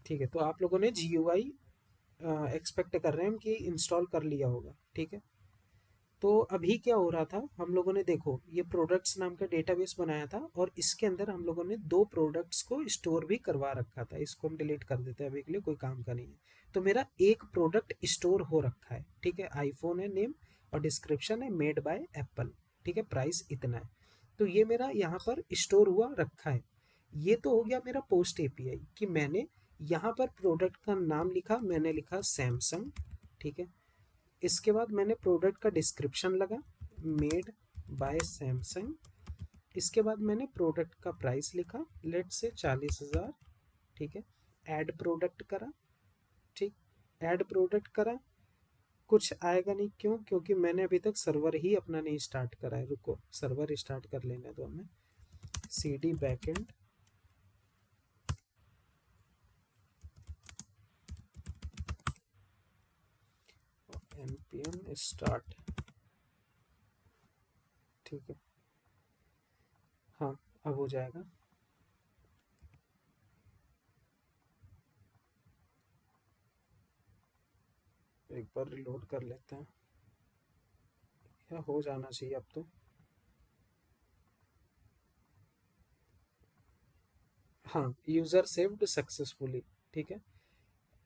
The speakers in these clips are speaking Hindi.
ठीक है, तो आप लोगों ने GUI एक्सपेक्ट कर रहे हैं कि इंस्टॉल कर लिया होगा। ठीक है, तो अभी क्या हो रहा था, हम लोगों ने देखो ये प्रोडक्ट्स नाम का डेटाबेस बनाया था और इसके अंदर हम लोगों ने दो प्रोडक्ट्स को स्टोर भी करवा रखा था। इसको हम डिलीट कर देते हैं अभी के लिए, कोई काम का नहीं है। तो मेरा एक प्रोडक्ट स्टोर हो रखा है। ठीक है, आईफोन है नेम और डिस्क्रिप्शन है मेड बाय एप्पल। ठीक है, प्राइस इतना है। तो ये मेरा यहाँ पर स्टोर हुआ रखा है। ये तो हो गया मेरा पोस्ट एपीआई कि मैंने यहाँ पर प्रोडक्ट का नाम लिखा, मैंने लिखा सैमसंग। ठीक है, इसके बाद मैंने प्रोडक्ट का डिस्क्रिप्शन लगा, मेड बाय सैमसंग। इसके बाद मैंने प्रोडक्ट का प्राइस लिखा, लेट से 40,000। ठीक है, ऐड प्रोडक्ट करा। ठीक, ऐड प्रोडक्ट करा, कुछ आएगा नहीं। क्यों? क्योंकि मैंने अभी तक सर्वर ही अपना नहीं स्टार्ट करा है। रुको, सर्वर स्टार्ट कर लेने दो हमें। CD backend, npm start. ठीक है, हाँ अब हो जाएगा। एक बार रिलोड कर लेते हैं, या हो जाना चाहिए अब तो। हाँ, यूज़र सेव्ड सक्सेसफुली। ठीक है,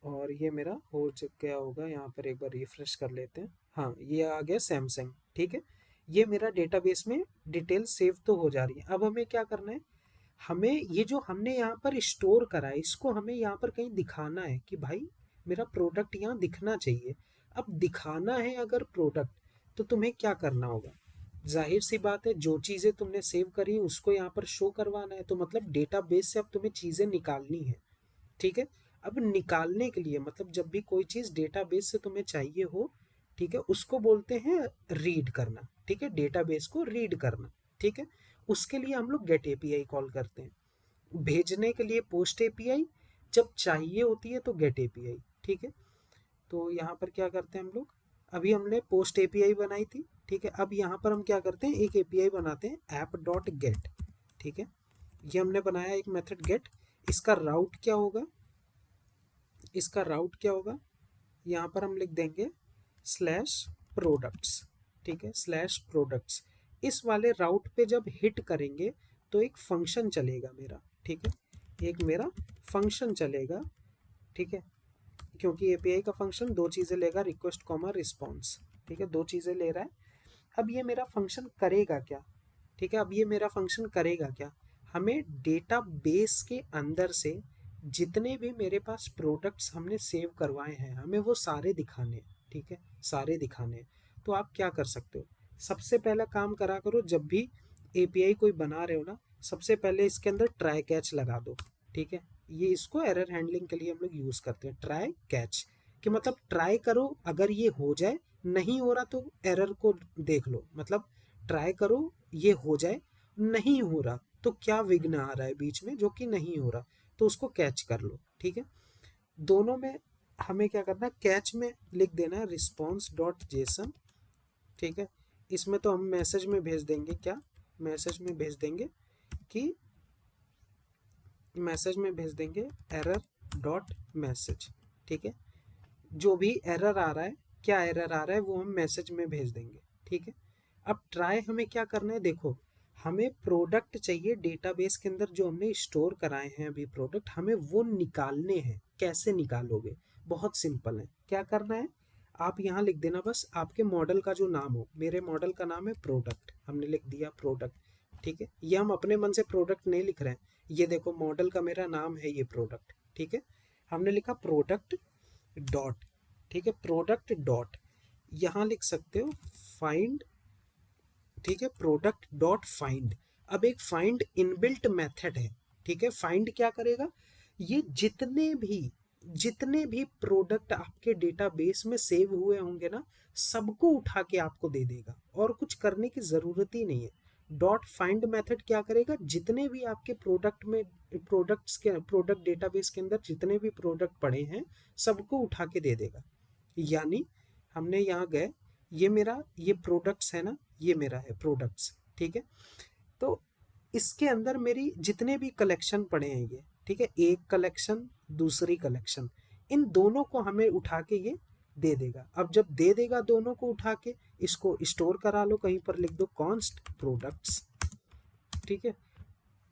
और ये मेरा हो गया होगा। यहाँ पर एक बार रिफ्रेश कर लेते हैं। हाँ, ये आ गया सैमसंग। ठीक है, ये मेरा डेटाबेस में डिटेल सेव तो हो जा रही है। अब हमें क्या करना है, हमें ये जो हमने यहाँ पर स्टोर करा है इसको हमें यहाँ पर कहीं दिखाना है कि भाई मेरा प्रोडक्ट यहाँ दिखना चाहिए। अब दिखाना है अगर प्रोडक्ट, तो तुम्हें क्या करना होगा? जाहिर सी बात है, जो चीज़ें तुमने सेव करी है उसको यहाँ पर शो करवाना है। तो मतलब डेटाबेस से अब तुम्हें चीज़ें निकालनी है। ठीक है, अब निकालने के लिए मतलब जब भी कोई चीज़ डेटाबेस से तुम्हें चाहिए हो, ठीक है, उसको बोलते हैं रीड करना। ठीक है, डेटाबेस को रीड करना। ठीक है, उसके लिए हम लोग गेट एपीआई कॉल करते हैं। भेजने के लिए पोस्ट एपीआई, जब चाहिए होती है तो गेट एपीआई। ठीक है, तो यहाँ पर क्या करते हैं हम लोग, अभी हमने पोस्ट एपीआई बनाई थी। ठीक है, अब यहाँ पर हम क्या करते हैं, एक एपीआई बनाते हैं ऐप डॉट गेट। ठीक है, ये हमने बनाया एक मेथड गेट। इसका राउट क्या होगा, इसका राउट क्या होगा, यहाँ पर हम लिख देंगे स्लैश प्रोडक्ट्स। ठीक है, स्लैश प्रोडक्ट्स। इस वाले राउट पे जब हिट करेंगे तो एक फंक्शन चलेगा मेरा। ठीक है, एक मेरा फंक्शन चलेगा। ठीक है, क्योंकि एपीआई का फंक्शन दो चीज़ें लेगा, रिक्वेस्ट कॉमा रिस्पॉन्स। ठीक है, दो चीज़ें ले रहा है। अब ये मेरा फंक्शन करेगा क्या? ठीक है, अब ये मेरा फंक्शन करेगा क्या, हमें डेटा बेस के अंदर से जितने भी मेरे पास प्रोडक्ट्स हमने सेव करवाए हैं हमें वो सारे दिखाने हैं। ठीक है, सारे दिखाने हैं। तो आप क्या कर सकते हो, सबसे पहला काम करा करो, जब भी एपीआई कोई बना रहे हो ना, सबसे पहले इसके अंदर ट्राई कैच लगा दो। ठीक है, ये इसको एरर हैंडलिंग के लिए हम लोग यूज़ करते हैं, ट्राई कैच। कि मतलब ट्राई करो, अगर ये हो जाए, नहीं हो रहा तो एरर को देख लो। मतलब ट्राई करो, ये हो जाए, नहीं हो रहा तो क्या विघ्न आ रहा है बीच में जो कि नहीं हो रहा, तो उसको कैच कर लो। ठीक है, दोनों में हमें क्या करना है, कैच में लिख देना है रिस्पॉन्स डॉट जेसन। ठीक है, इसमें तो हम मैसेज में भेज देंगे, क्या मैसेज में भेज देंगे कि मैसेज में भेज देंगे एरर डॉट मैसेज। ठीक है, जो भी एरर आ रहा है, क्या एरर आ रहा है वो हम मैसेज में भेज देंगे। ठीक है, अब ट्राई हमें क्या करना है, देखो हमें प्रोडक्ट चाहिए डेटाबेस के अंदर जो हमने स्टोर कराए हैं अभी प्रोडक्ट, हमें वो निकालने हैं। कैसे निकालोगे? बहुत सिंपल है, क्या करना है, आप यहाँ लिख देना बस आपके मॉडल का जो नाम हो। मेरे मॉडल का नाम है प्रोडक्ट, हमने लिख दिया प्रोडक्ट। ठीक है, ये हम अपने मन से प्रोडक्ट नहीं लिख रहे हैं, ये देखो मॉडल का मेरा नाम है ये प्रोडक्ट। ठीक है, हमने लिखा प्रोडक्ट डॉट। ठीक है, प्रोडक्ट डॉट, यहाँ लिख सकते हो फाइंड। ठीक है, प्रोडक्ट डॉट फाइंड। अब एक फाइंड इनबिल्ट मेथड है। ठीक है, फाइंड क्या करेगा, ये जितने भी प्रोडक्ट आपके डेटाबेस में सेव हुए होंगे ना, सबको उठा के आपको दे देगा और कुछ करने की ज़रूरत ही नहीं है। डॉट फाइंड मेथड क्या करेगा, जितने भी आपके प्रोडक्ट में प्रोडक्ट डेटाबेस के अंदर जितने भी प्रोडक्ट पड़े हैं सबको उठा के दे देगा। यानी हमने यहाँ गए, ये मेरा ये प्रोडक्ट्स है ना, ये मेरा है प्रोडक्ट्स। ठीक है, तो इसके अंदर मेरी जितने भी कलेक्शन पड़े हैं ये, ठीक है, एक कलेक्शन, दूसरी कलेक्शन, इन दोनों को हमें उठा के ये दे देगा। अब जब दे देगा दोनों को उठा के, इसको स्टोर करा लो, कहीं पर लिख दो कॉन्स्ट प्रोडक्ट्स, ठीक है।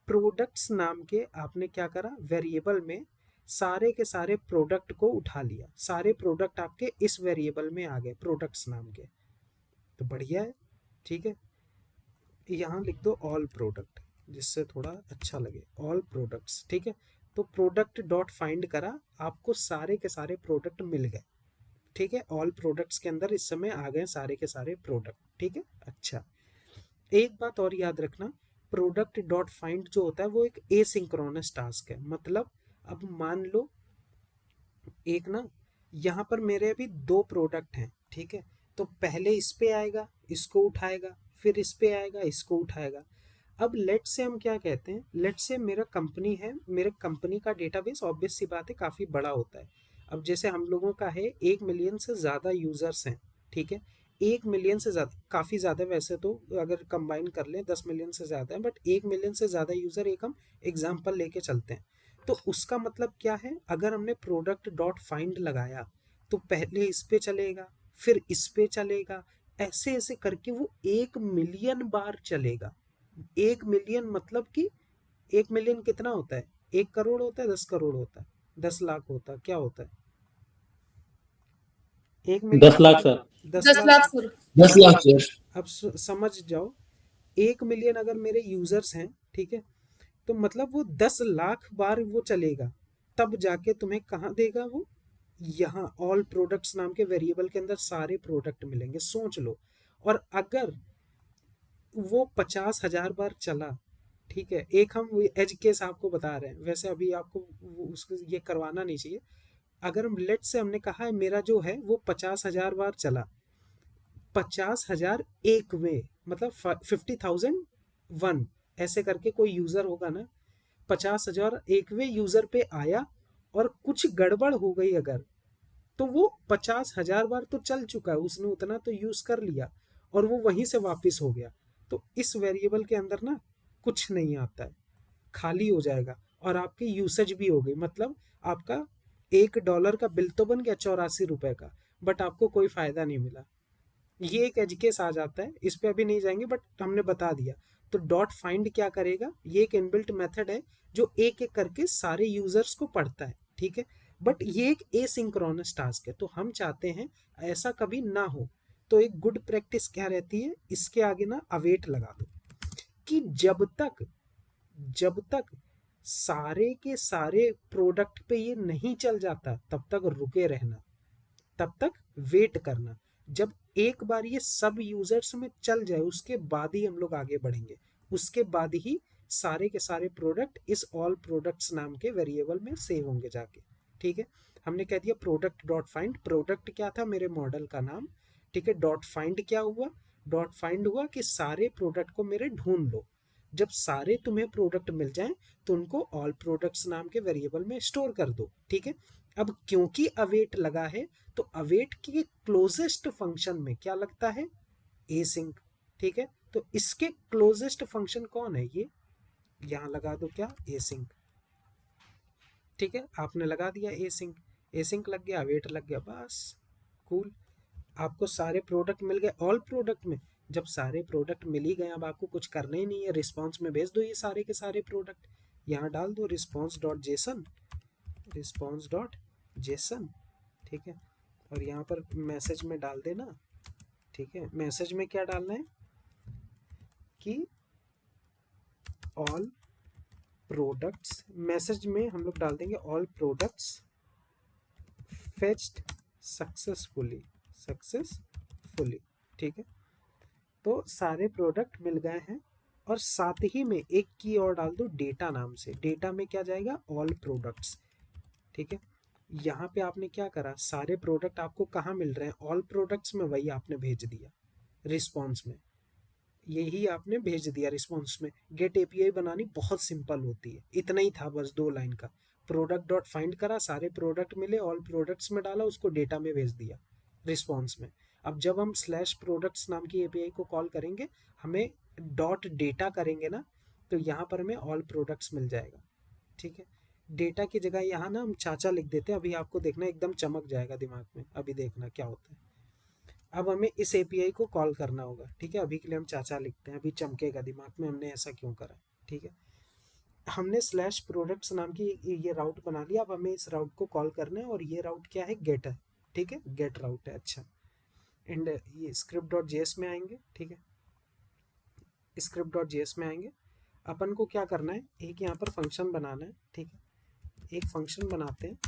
प्रोडक्ट्स नाम के आपने क्या करा, वेरिएबल में सारे के सारे प्रोडक्ट को उठा लिया, सारे प्रोडक्ट आपके इस वेरिएबल में आ गए प्रोडक्ट्स नाम के, तो बढ़िया है, ठीक है। यहाँ लिख दो ऑल प्रोडक्ट, जिससे थोड़ा अच्छा लगे, ऑल प्रोडक्ट्स, ठीक है। तो प्रोडक्ट डॉट फाइंड करा, आपको सारे के सारे प्रोडक्ट मिल गए, ठीक है। ऑल प्रोडक्ट्स के अंदर इस समय आ गए सारे के सारे प्रोडक्ट, ठीक है। अच्छा, एक बात और याद रखना, प्रोडक्ट डॉट फाइंड जो होता है वो एक एसिंक्रोनस टास्क है। मतलब अब मान लो एक ना, यहाँ पर मेरे अभी दो प्रोडक्ट हैं, ठीक है। तो पहले इस पे आएगा, इसको उठाएगा, फिर इस पे आएगा, इसको उठाएगा। अब लेट से हम क्या कहते हैं, लेट से मेरा कंपनी है, मेरे कंपनी का डेटाबेस ऑब्वियस सी बात है काफ़ी बड़ा होता है। अब जैसे हम लोगों का है 1 मिलियन से ज़्यादा यूज़र्स हैं, ठीक है। 1 मिलियन से ज़्यादा, काफ़ी ज़्यादा वैसे तो अगर कंबाइन कर लें 10 मिलियन से ज़्यादा है, बट 1 मिलियन से ज़्यादा यूज़र एक हम एग्जाम्पल लेके चलते हैं। तो उसका मतलब क्या है, अगर हमने प्रोडक्ट डॉट फाइंड लगाया तो पहले इस पे चलेगा, फिर इस पे चलेगा, ऐसे ऐसे करके वो 1 मिलियन बार चलेगा। 1 मिलियन मतलब कि 1 मिलियन कितना होता है, 1 करोड़ होता है, 10 करोड़ होता है, 10 लाख होता है, क्या होता है 1 million? 10 lakh sir. 10 lakh. 10 lakh sir. 10 lakh sir. अब समझ जाओ, 1 मिलियन अगर मेरे यूजर्स हैं, ठीक है, तो मतलब वो 10 लाख बार वो चलेगा, तब जाके तुम्हें कहाँ देगा वो, यहाँ ऑल प्रोडक्ट्स नाम के वेरिएबल के अंदर सारे प्रोडक्ट मिलेंगे, सोच लो। और अगर वो 50,000 बार चला, ठीक है, एक हम एज केस आपको बता रहे हैं, वैसे अभी आपको उसको ये करवाना नहीं चाहिए। अगर हम लेट से हमने कहा है मेरा जो है वो 50,000 बार चला, 50,000 एक वे, मतलब 50,001 ऐसे करके कोई यूजर होगा ना, 50,000 एक वे यूजर पे आया और कुछ गड़बड़ हो गई अगर, तो वो 50,000 बार तो चल चुका है, उसने उतना तो यूज कर लिया और वो वहीं से वापस हो गया। तो इस वेरिएबल के अंदर ना कुछ नहीं आता है, खाली हो जाएगा, और आपकी यूसेज भी हो गई। मतलब आपका $1 का बिल तो बन गया 84 रुपए का, बट आपको कोई फायदा नहीं मिला। ये एक एज केस आ जाता है, इस पे अभी नहीं जाएंगे, बट हमने बता दिया। तो डॉट फाइंड क्या करेगा, ये एक इनबिल्ट मेथड है जो एक एक करके सारे यूजर्स को पढ़ता है, ठीक है। बट ये एक एसिंक्रोनस टास्क है, तो हम चाहते हैं ऐसा कभी ना हो। तो एक गुड प्रैक्टिस क्या रहती है, इसके आगे ना अवेट लगा दो, कि जब तक सारे के सारे प्रोडक्ट पे ये नहीं चल जाता तब तक रुके रहना, तब तक वेट करना। जब एक बार ये सब यूजर्स में चल जाए उसके बाद ही हम लोग आगे बढ़ेंगे, उसके बाद ही सारे के सारे प्रोडक्ट इस ऑल प्रोडक्ट्स नाम के वेरिएबल में सेव होंगे जाके, ठीक है। हमने कह दिया प्रोडक्ट डॉट फाइंड, प्रोडक्ट क्या था, मेरे मॉडल का नाम, ठीक है। डॉट फाइंड क्या हुआ, डॉट फाइंड हुआ कि सारे प्रोडक्ट को मेरे ढूंढ लो। जब सारे तुम्हें प्रोडक्ट मिल जाएं तो उनको ऑल प्रोडक्ट्स नाम के वेरिएबल में स्टोर कर दो, ठीक है। अब क्योंकि अवेट लगा है, तो अवेट के क्लोजेस्ट फंक्शन में क्या लगता है, एसिंक, ठीक है। तो इसके क्लोजेस्ट फंक्शन कौन है, ये यहां लगा दो क्या, एसिंक, ठीक है। आपने लगा दिया एसिंक, एसिंक लग गया, अवेट लग गया, बस कूल। आपको सारे प्रोडक्ट मिल गए ऑल प्रोडक्ट में। जब सारे प्रोडक्ट मिल ही गए, अब आपको कुछ करना ही नहीं है, रिस्पॉन्स में भेज दो ये सारे के सारे प्रोडक्ट, यहाँ डाल दो response dot JSON, response dot JSON, ठीक है। और यहाँ पर मैसेज में डाल देना, ठीक है। मैसेज में क्या डालना है कि ऑल प्रोडक्ट्स, मैसेज में हम लोग डाल देंगे all products fetched successfully, successfully, ठीक है। तो सारे प्रोडक्ट मिल गए हैं, और साथ ही में एक की और डाल दो डेटा नाम से, डेटा में क्या जाएगा, ऑल प्रोडक्ट्स, ठीक है। यहाँ पे आपने क्या करा, सारे प्रोडक्ट आपको कहाँ मिल रहे हैं, ऑल प्रोडक्ट्स में, वही आपने भेज दिया रिस्पॉन्स में, यही आपने भेज दिया रिस्पॉन्स में। गेट एपीआई बनानी बहुत सिंपल होती है, इतना ही था बस 2 लाइन का। प्रोडक्ट डॉट फाइंड करा, सारे प्रोडक्ट मिले, ऑल प्रोडक्ट्स में डाला, उसको डेटा में भेज दिया रिस्पॉन्स में। अब जब हम स्लैश प्रोडक्ट्स नाम की एपीआई को कॉल करेंगे, हमें डॉट डेटा करेंगे ना, तो यहाँ पर हमें ऑल प्रोडक्ट्स मिल जाएगा, ठीक है। डेटा की जगह यहाँ ना हम चाचा लिख देते हैं, अभी आपको देखना एकदम चमक जाएगा दिमाग में, अभी देखना क्या होता है। अब हमें इस एपीआई को कॉल करना होगा, ठीक है, अभी के लिए हम चाचा लिखते हैं, अभी चमकेगा दिमाग में हमने ऐसा क्यों करा। ठीक है, हमने स्लैश प्रोडक्ट्स नाम की ये राउट बना लिया, अब हमें इस राउट को कॉल करना है, और ये राउट क्या है, गेट है। ठीक है, गेट राउट है। अच्छा, एंड ये स्क्रिप्ट डॉट जेएस में आएंगे। ठीक है, स्क्रिप्ट डॉट जेएस में आएंगे, अपन को क्या करना है, एक यहाँ पर फंक्शन बनाना है। ठीक है, एक फंक्शन बनाते हैं,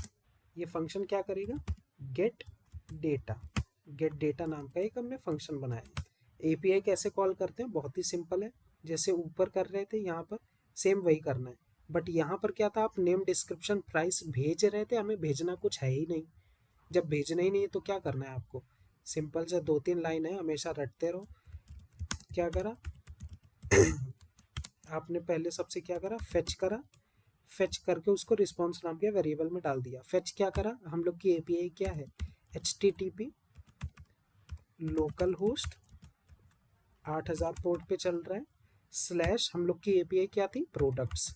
ये फंक्शन क्या करेगा, गेट डेटा, गेट डेटा नाम का एक हमने फंक्शन बनाया है। एपीआई कैसे कॉल करते हैं, बहुत ही सिंपल है, जैसे ऊपर कर रहे थे यहाँ पर सेम वही करना है। बट यहाँ पर क्या था, आप नेम डिस्क्रिप्शन प्राइस भेज रहे थे, हमें भेजना कुछ है ही नहीं। जब भेजना ही नहीं है तो क्या करना है आपको, सिंपल से 2-3 लाइन है, हमेशा रटते रहो। क्या करा आपने, पहले सबसे क्या करा, फेच करा, फेच करके उसको रिस्पॉन्स नाम के वेरिएबल में डाल दिया। फेच क्या करा, हम लोग की एपीआई क्या है, HTTP लोकल होस्ट 8000 पोर्ट पे चल रहा है, स्लैश हम लोग की एपीआई क्या थी, प्रोडक्ट्स,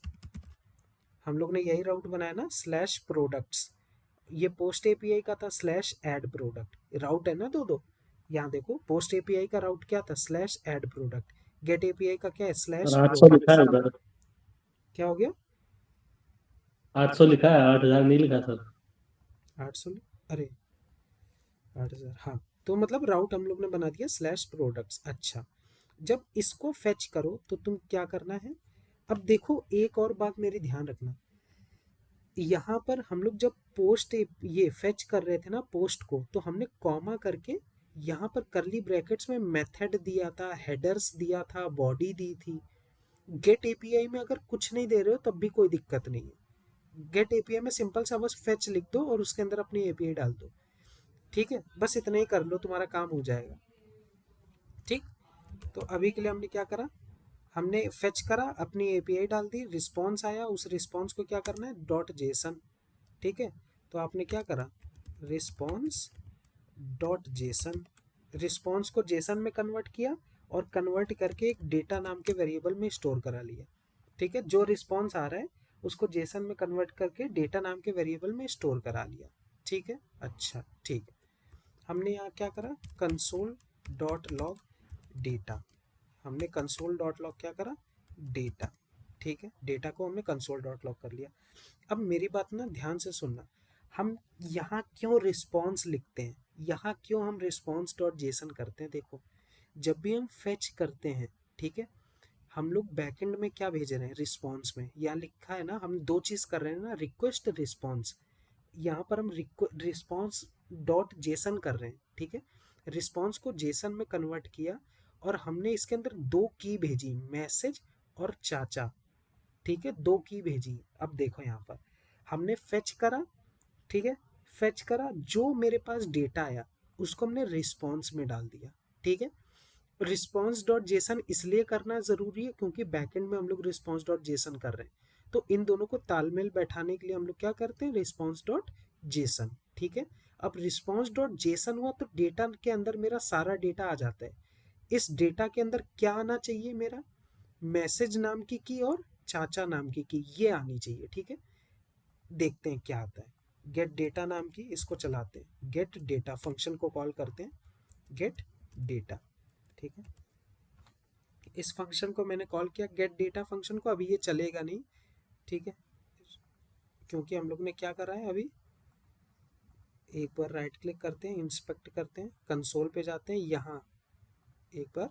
हम लोग ने यही राउट बनाया ना, स्लैश प्रोडक्ट्स। ये पोस्ट एपीआई का था स्लैश एड प्रोडक्ट, राउट है ना दो दो। यहाँ देखो, पोस्ट एपीआई का राउट क्या था, slash add product. Get API का क्या है, सर स्लैश 800 लिखा है प्रोडक्ट्स। उधर। क्या हो गया, 800 लिखा है, 8,000 नहीं लिखा सर। 800, अरे 8000, हाँ। तो मतलब राउट हम लोग ने बना दिया स्लैश प्रोडक्ट्स। अच्छा, जब इसको फेच करो तो तुम क्या करना है, अब देखो एक और बात मेरी ध्यान रखना, यहाँ पर हम लोग जब पोस्ट ये फेच कर रहे थे ना पोस्ट को, तो हमने कॉमा करके यहाँ पर करली ब्रैकेट्स में मेथड दिया था, हेडर्स दिया था, बॉडी दी थी। गेट एपीआई में अगर कुछ नहीं दे रहे हो तब भी कोई दिक्कत नहीं है, गेट एपीआई में सिंपल सा बस फेच लिख दो और उसके अंदर अपनी एपीआई डाल दो। ठीक है, बस इतना ही कर लो, तुम्हारा काम हो जाएगा। ठीक, तो अभी के लिए हमने क्या करा, हमने फेच करा, अपनी एपीआई डाल दी, रिस्पॉन्स आया, उस रिस्पॉन्स को क्या करना है, डॉट जेसन। ठीक है, तो आपने क्या करा, रिस्पॉन्स डॉट जेसन, रिस्पॉन्स को जेसन में कन्वर्ट किया, और कन्वर्ट करके एक डेटा नाम के वेरिएबल में स्टोर करा लिया। ठीक है, जो रिस्पॉन्स आ रहा है उसको जेसन में कन्वर्ट करके डेटा नाम के वेरिएबल में स्टोर करा लिया। ठीक है, अच्छा ठीक है, हमने यहाँ क्या करा, कंसोल डॉट लॉग डेटा, हमने कंसोल डॉट लॉग क्या करा, डेटा। ठीक है, डेटा को हमने कंसोल डॉट लॉग कर लिया। अब मेरी बात ना ध्यान से सुनना, हम यहाँ क्यों रिस्पॉन्स लिखते हैं, यहाँ क्यों हम रिस्पॉन्स डॉट जेसन करते हैं, देखो जब भी हम फेच करते हैं, ठीक है, हम लोग बैकएंड में क्या भेज रहे हैं, रिस्पॉन्स में यहाँ लिखा है ना, हम दो चीज कर रहे हैं ना, रिक्वेस्ट रिस्पॉन्स, यहाँ पर हम रिस्पॉन्स डॉट जेसन कर रहे हैं। ठीक है, रिस्पॉन्स को जेसन में कन्वर्ट किया, और हमने इसके अंदर दो की भेजी, मैसेज और चाचा। ठीक है, दो की भेजी। अब देखो यहाँ पर हमने फेच करा, ठीक है, फेच करा, जो मेरे पास डेटा आया उसको हमने रिस्पॉन्स में डाल दिया। ठीक है, रिस्पॉन्स डॉट जेसन इसलिए करना जरूरी है क्योंकि बैकएंड में हम लोग रिस्पॉन्स डॉट जेसन कर रहे हैं, तो इन दोनों को तालमेल बैठाने के लिए हम लोग क्या करते हैं, रिस्पॉन्स डॉट जेसन। ठीक है, अब रिस्पॉन्स डॉट जेसन हुआ तो डेटा के अंदर मेरा सारा डेटा आ जाता है। इस डेटा के अंदर क्या आना चाहिए, मेरा मैसेज नाम की और चाचा नाम की ये आनी चाहिए। ठीक है, देखते हैं क्या आता है, गेट डेटा नाम की, इसको चलाते हैं, गेट डेटा फंक्शन को कॉल करते हैं, गेट डेटा। ठीक है, इस फंक्शन को मैंने कॉल किया, गेट डेटा फंक्शन को, अभी ये चलेगा नहीं। ठीक है, क्योंकि हम लोग ने क्या करा है अभी, एक बार राइट क्लिक करते हैं, इंस्पेक्ट करते हैं, कंसोल पे जाते हैं, यहाँ एक बार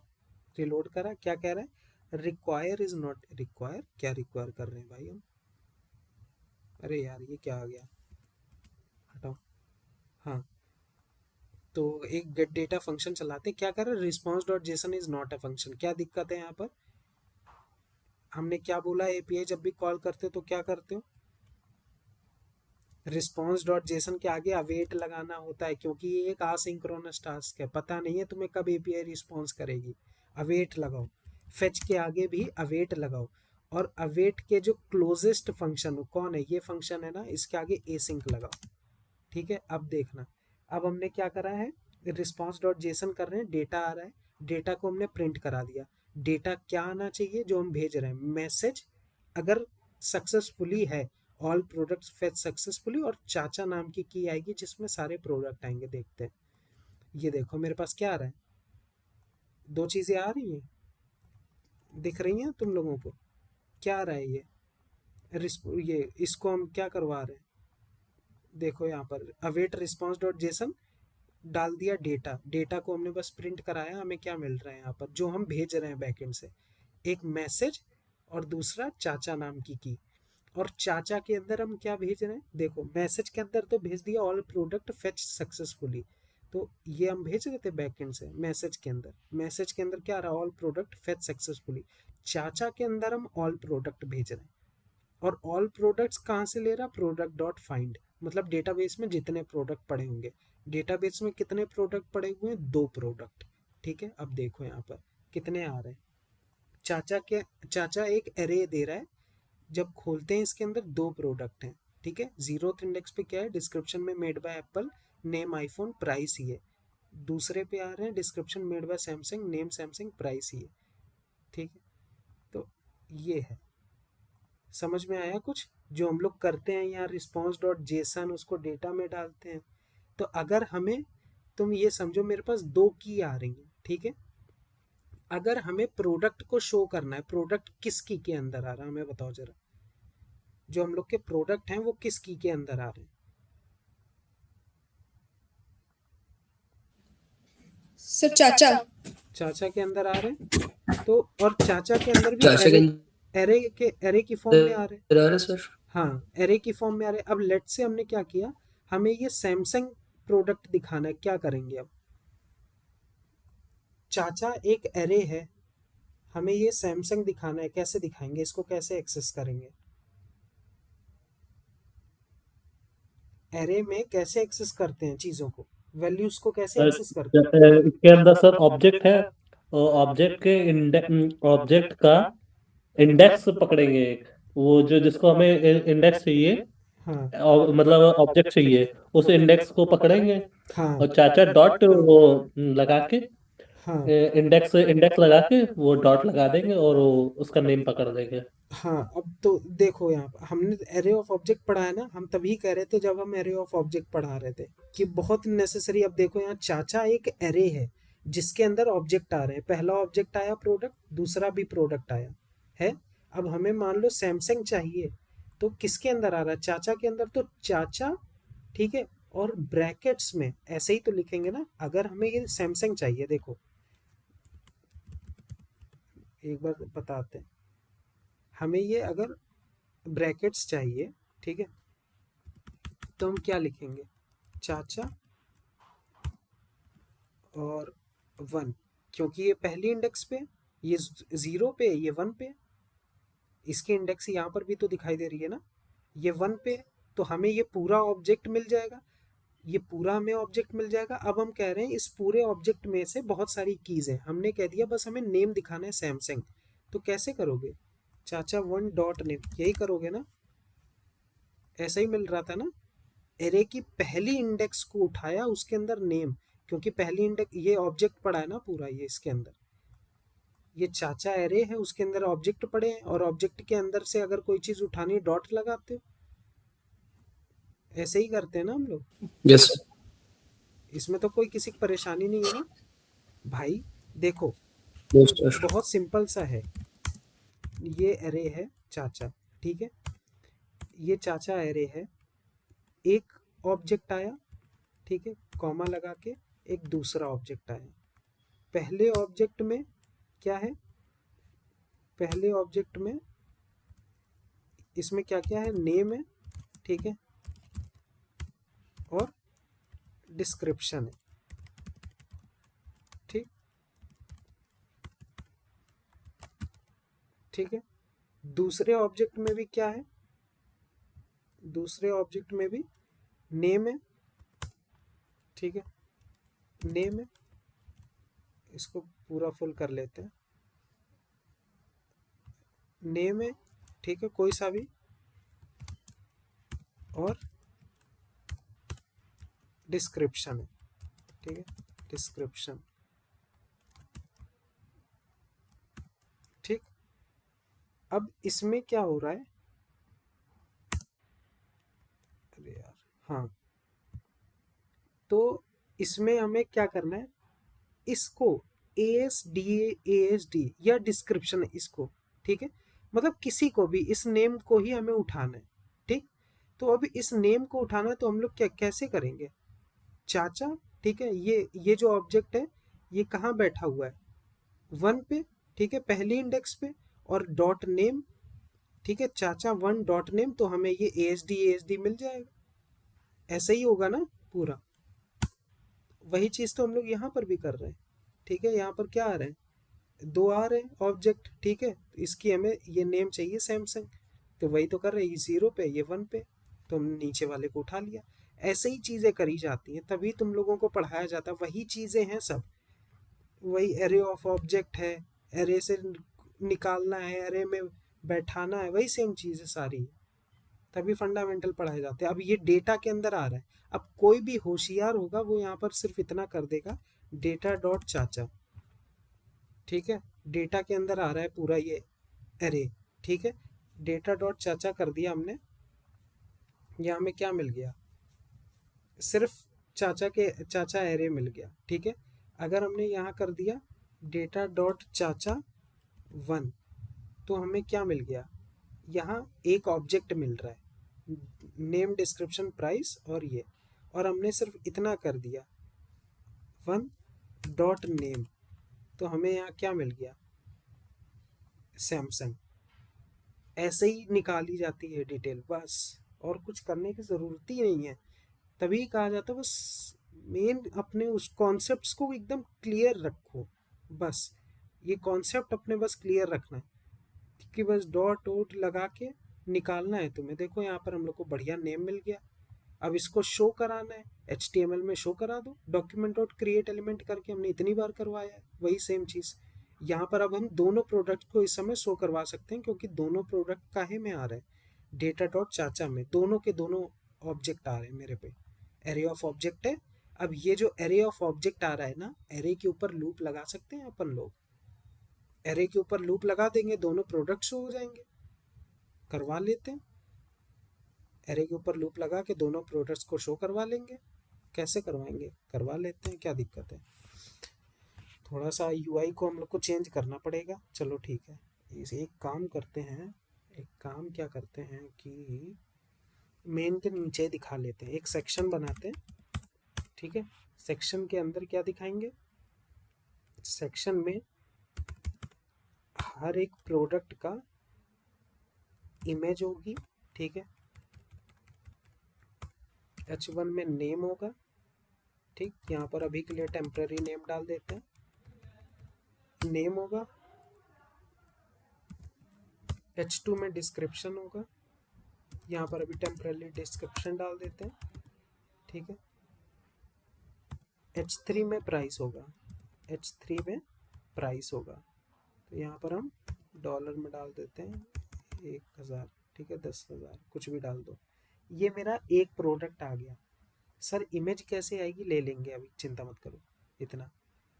रिलोड करा, क्या कह रहा है, रिक्वायर इज नॉट रिक्वायर, क्या रिक्वायर कर रहे हैं भाई हम, अरे यार ये क्या आ गया, हटाओ। हाँ, तो एक गेट डेटा फंक्शन चलाते, क्या कर रहे हैं, response dot JSON is not a function, क्या दिक्कत है यहाँ पर, हमने क्या बोला, एपीआई जब भी कॉल करते हो तो क्या करते हो, रिस्पॉन्स डॉट जेसन के आगे अवेट लगाना होता है, क्योंकि ये एक आसिंक्रोनस टास्क है, पता नहीं है तुम्हें कब एपीआई रिस्पॉन्स करेगी, अवेट लगाओ। फेच के आगे भी अवेट लगाओ, और अवेट के जो क्लोजेस्ट फंक्शन हो कौन है, ये फंक्शन है ना, इसके आगे एसिंक लगाओ। ठीक है, अब देखना, अब हमने क्या करा है, रिस्पॉन्स डॉट जेसन कर रहे हैं, डेटा आ रहा है, डेटा को हमने प्रिंट करा दिया। डेटा क्या आना चाहिए जो हम भेज रहे हैं, मैसेज, अगर सक्सेसफुली है ऑल प्रोडक्ट्स फेच सक्सेसफुली, और चाचा नाम की आएगी जिसमें सारे प्रोडक्ट आएंगे। देखते हैं, ये देखो मेरे पास क्या आ रहा है, दो चीजें आ रही हैं, दिख रही हैं तुम लोगों को? क्या आ रहा है ये? ये इसको हम क्या करवा रहे हैं, देखो यहाँ पर अवेट रिस्पॉन्स डॉट जेसन डाल दिया, डेटा, डेटा को हमने बस प्रिंट कराया, हमें क्या मिल रहा है यहाँ पर जो हम भेज रहे हैं बैकएंड से, एक मैसेज और दूसरा चाचा नाम की। और चाचा के अंदर हम क्या भेज रहे हैं, देखो मैसेज के अंदर तो भेज दिया ऑल प्रोडक्ट फेच सक्सेसफुली, तो ये हम भेज रहे थे बैकएंड से मैसेज के अंदर, मैसेज के अंदर क्या आ रहा है, ऑल प्रोडक्ट फेच सक्सेसफुली। चाचा के अंदर हम ऑल प्रोडक्ट भेज रहे हैं, और ऑल प्रोडक्ट्स कहाँ से ले रहा, प्रोडक्ट डॉट फाइंड, मतलब डेटाबेस में जितने प्रोडक्ट पड़े होंगे। डेटाबेस में कितने प्रोडक्ट पड़े हुए हैं, 2 प्रोडक्ट। ठीक है, अब देखो यहाँ पर कितने आ रहे हैं, चाचा एक एरे दे रहा है, जब खोलते हैं इसके अंदर 2 प्रोडक्ट हैं। ठीक है, 0th इंडेक्स पे क्या है, डिस्क्रिप्शन में made by Apple, name iPhone, price ही है। दूसरे पे आ रहे हैं description made by Samsung, name Samsung, price ही है। ठीक है, तो ये है, समझ में आया कुछ? जो हम लोग करते हैं यहाँ रिस्पॉन्स डॉट जेसन, उसको डेटा में डालते हैं। तो अगर हमें, तुम ये समझो मेरे पास 2 आ रही हैं, ठीक है, अगर हमें प्रोडक्ट को शो करना है, प्रोडक्ट किस के अंदर आ रहा है हमें बताओ जरा, जो हम लोग के प्रोडक्ट हैं वो किस के अंदर आ रहे हैं? सर चाचा। चाचा के अंदर आ रहे हैं, तो और चाचा के अंदर भी चाचा के एरे, अंदर एरे की फॉर्म में आ रहे हैं। आ रहा है सर। हाँ, एरे की फॉर्म में आ रहे हैं। अब लेट से हमने क्या किया, हमें ये सैमसंग प्रोडक्ट दिखाना है, क्या करेंगे अब, चाचा एक एरे है, हमें ये सैमसंग दिखाना है, कैसे दिखाएंगे इसको, कैसे एक्सेस करेंगे, एरे में कैसे एक्सेस करते हैं चीजों को, वैल्यूज को कैसे एक्सेस करते हैं? इसके अंदर सर ऑब्जेक्ट है, और ऑब्जेक्ट के ऑब्जेक्ट का इंडेक्स पकड़ेंगे एक, वो जो जिसको हमें इंडेक्स चाहिए, हाँ मतलब ऑब्जेक्ट चाहिए, उस इंडेक्स को पकड़ेंगे, हाँ और चाचा डॉट वो लगा के, हाँ इंडेक्स इंडेक्स लगा के वो डॉट लगा देंगे और वो उसका नेम पकड़ देंगे। हाँ। अब तो देखो यहाँ पर हमने एरे ऑफ ऑब्जेक्ट पढ़ा है ना, हम तभी कह रहे थे जब हम एरे ऑफ ऑब्जेक्ट पढ़ा रहे थे कि बहुत नेसेसरी। अब देखो यहाँ चाचा एक एरे है जिसके अंदर ऑब्जेक्ट आ रहे हैं, पहला ऑब्जेक्ट आया प्रोडक्ट, दूसरा भी प्रोडक्ट आया है। अब हमें मान लो सैमसंग चाहिए, तो किसके अंदर आ रहा है, चाचा के अंदर, तो चाचा, ठीक है, और ब्रैकेट्स में ऐसे ही तो लिखेंगे ना, अगर हमें ये सैमसंग चाहिए, देखो एक बार बताते हैं, हमें ये अगर ब्रैकेट्स चाहिए, ठीक है, तो हम क्या लिखेंगे, चाचा और 1, क्योंकि ये पहली इंडेक्स पे, ये 0 पे, ये 1 पे, इसकी इंडेक्स यहाँ पर भी तो दिखाई दे रही है ना, ये 1 पे, तो हमें ये पूरा ऑब्जेक्ट मिल जाएगा, ये पूरा हमें ऑब्जेक्ट मिल जाएगा। अब हम कह रहे हैं इस पूरे ऑब्जेक्ट में से बहुत सारी कीज है, हमने कह दिया बस हमें नेम दिखाना है सैमसंग, तो कैसे करोगे, चाचा 1 डॉट नेम, यही करोगे ना, ऐसा ही मिल रहा था ना, एरे की पहली इंडेक्स को उठाया, उसके अंदर नेम, क्योंकि पहली इंडेक्स ये ऑब्जेक्ट पड़ा है ना पूरा, ये इसके अंदर ये चाचा एरे है, उसके अंदर ऑब्जेक्ट पड़े हैं, और ऑब्जेक्ट के अंदर से अगर कोई चीज उठानी डॉट लगाते हो, ऐसे ही करते हैं ना हम लोग। Yes sir. इसमें तो कोई किसी की परेशानी नहीं है ना भाई। देखो यस सर। बहुत सिंपल सा है, ये एरे है चाचा, ठीक है, ये चाचा एरे है, एक ऑब्जेक्ट आया, ठीक है, कॉमा लगा के, एक दूसरा ऑब्जेक्ट आया, पहले ऑब्जेक्ट में क्या है, पहले ऑब्जेक्ट में इसमें क्या क्या है, नेम है, ठीक है, और डिस्क्रिप्शन है, ठीक, ठीक है। दूसरे ऑब्जेक्ट में भी क्या है, दूसरे ऑब्जेक्ट में भी नेम है, ठीक है, नेम है, इसको पूरा फुल कर लेते हैं, नेम है, ठीक है, कोई सा भी, और डिस्क्रिप्शन है, ठीक है, डिस्क्रिप्शन, ठीक। अब इसमें क्या हो रहा है, हाँ, तो इसमें हमें क्या करना है, इसको ASD या डिस्क्रिप्शन इसको, ठीक है, मतलब किसी को भी इस नेम को ही हमें उठाना है। ठीक, तो अब इस नेम को उठाना है तो हम लोग क्या कैसे करेंगे, चाचा, ठीक है, ये जो ऑब्जेक्ट है ये कहाँ बैठा हुआ है, 1 पे, ठीक है, पहली इंडेक्स पे, और डॉट नेम, ठीक है, चाचा 1 डॉट नेम, तो हमें ये ASD मिल जाएगा। ऐसा ही होगा ना पूरा, वही चीज़ तो हम लोग यहाँ पर भी कर रहे हैं। ठीक है, यहाँ पर क्या आ रहा है, 2 आ रहे हैं ऑब्जेक्ट, ठीक है, तो इसकी हमें ये नेम चाहिए सैमसंग, तो वही तो कर रहे हैं, ये 0 पे ये 1 पे, तो हमने नीचे वाले को उठा लिया। ऐसे ही चीज़ें करी जाती हैं, तभी तुम लोगों को पढ़ाया जाता है, वही चीज़ें हैं सब, वही एरे ऑफ ऑब्जेक्ट है, एरे से निकालना है, एरे में बैठाना है, वही सेम चीज़ है सारी, तभी फंडामेंटल पढ़ाए जाते हैं। अब ये डेटा के अंदर आ रहा है, अब कोई भी होशियार होगा वो यहाँ पर सिर्फ इतना कर देगा, डेटा डॉट चाचा, ठीक है, डेटा के अंदर आ रहा है पूरा ये एरे, ठीक है, डेटा डॉट चाचा कर दिया हमने, यहाँ हमें क्या मिल गया, सिर्फ चाचा एरे मिल गया, ठीक है। अगर हमने यहाँ कर दिया डेटा डॉट चाचा 1, तो हमें क्या मिल गया, यहाँ एक ऑब्जेक्ट मिल रहा है, नेम डिस्क्रिप्शन प्राइस और ये, और हमने सिर्फ इतना कर दिया 1 डॉट नेम, तो हमें यहाँ क्या मिल गया, सैमसंग। ऐसे ही निकाली जाती है डिटेल, बस, और कुछ करने की ज़रूरत ही नहीं है। तभी कहा जाता है बस मेन अपने उस कॉन्सेप्ट्स को एकदम क्लियर रखो, बस ये कॉन्सेप्ट अपने बस क्लियर रखना है, कि बस डॉट वॉट लगा के निकालना है तुम्हें। देखो यहाँ पर हम लोग को बढ़िया नेम मिल गया, अब इसको शो कराना है, HTML में शो करा दो, डॉक्यूमेंट डॉट क्रिएट एलिमेंट करके हमने इतनी बार करवाया है, वही सेम चीज़ यहाँ पर। अब हम दोनों प्रोडक्ट को इस समय शो करवा सकते हैं, क्योंकि दोनों प्रोडक्ट काहे में आ रहे हैं, डेटा डॉट चाचा में, दोनों के दोनों ऑब्जेक्ट आ रहे हैं मेरे पे, एरे ऑफ ऑब्जेक्ट है। अब ये जो एरे ऑफ ऑब्जेक्ट आ रहा है ना, एरे के ऊपर लूप लगा सकते हैं अपन लोग, एरे के ऊपर लूप लगा देंगे, दोनों प्रोडक्ट शो हो जाएंगे, करवा लेते हैं, एरे के ऊपर लूप लगा के दोनों प्रोडक्ट्स को शो करवा लेंगे। कैसे करवाएंगे, करवा लेते हैं, क्या दिक्कत है। थोड़ा सा UI को हम लोग को चेंज करना पड़ेगा, चलो ठीक है। इसे एक काम करते हैं, एक काम क्या करते हैं कि मेन के नीचे दिखा लेते हैं, एक सेक्शन बनाते हैं, ठीक है। सेक्शन के अंदर क्या दिखाएंगे, सेक्शन में हर एक प्रोडक्ट का इमेज होगी, ठीक है, H1 में नेम होगा, ठीक, यहाँ पर अभी के लिए टेम्पररी नेम डाल देते हैं, नेम होगा, H2 में डिस्क्रिप्शन होगा, यहाँ पर अभी टेम्पररी डिस्क्रिप्शन डाल देते हैं, ठीक है। H3 में प्राइस होगा, H3 में प्राइस होगा, तो यहाँ पर हम डॉलर में डाल देते हैं 1000, ठीक है, 10,000, कुछ भी डाल दो। ये मेरा एक प्रोडक्ट आ गया। सर इमेज कैसे आएगी, ले लेंगे, अभी चिंता मत करो इतना,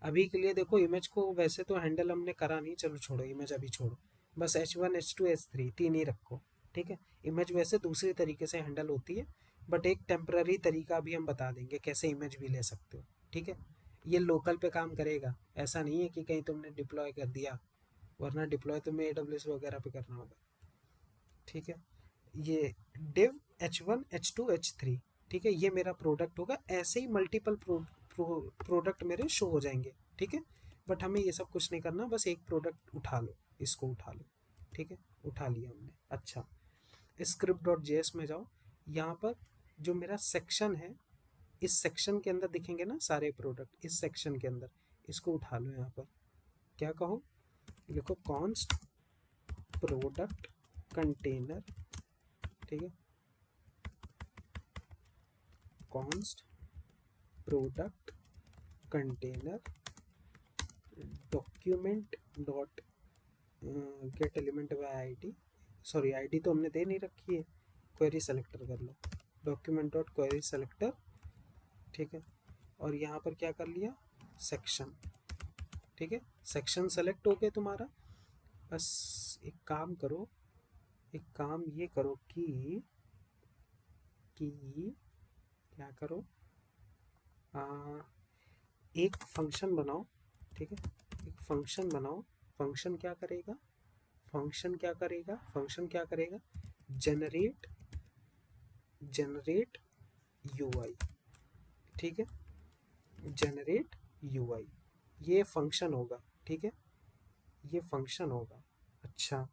अभी के लिए देखो इमेज को वैसे तो हैंडल हमने करा नहीं, चलो छोड़ो इमेज अभी छोड़ो, बस H1 H2 H3 तीन ही रखो, ठीक है। इमेज वैसे दूसरी तरीके से हैंडल होती है, बट एक टेम्पररी तरीका भी हम बता देंगे कैसे इमेज भी ले सकते हो, ठीक है। ये लोकल पे काम करेगा, ऐसा नहीं है कि कहीं तुमने डिप्लॉय कर दिया, वरना डिप्लॉय तुम्हें AWS वगैरह पे करना होगा, ठीक है। ये div H1 H2 H3, ठीक है, ये मेरा प्रोडक्ट होगा, ऐसे ही मल्टीपल प्रोडक्ट मेरे शो हो जाएंगे, ठीक है। बट हमें ये सब कुछ नहीं करना, बस एक प्रोडक्ट उठा लो, इसको उठा लो, ठीक है, उठा लिया हमने। अच्छा, script.js में जाओ, यहाँ पर जो मेरा सेक्शन है, इस सेक्शन के अंदर दिखेंगे ना सारे प्रोडक्ट, इस सेक्शन के अंदर इसको उठा लो, यहाँ पर क्या कहो, लिखो कॉन्स्ट प्रोडक्ट कंटेनर, ठीक है, const product container document dot gate element by ID, sorry ID तो हमने दे नहीं रखी है, क्वेरी सेलेक्टर कर लो, डॉक्यूमेंट डॉट क्वेरी सेलेक्टर, ठीक है। और यहाँ पर क्या कर लिया, सेक्शन, ठीक है, सेक्शन सेलेक्ट हो गया तुम्हारा। बस एक काम करो, एक काम ये करो कि क्या करो, आ, एक फंक्शन बनाओ, ठीक है, एक फंक्शन बनाओ। फंक्शन क्या करेगा, फंक्शन क्या करेगा, फंक्शन क्या करेगा, जनरेट, जनरेट यूआई, ठीक है, जनरेट यूआई, ये फंक्शन होगा, ठीक है, ये फंक्शन होगा। अच्छा,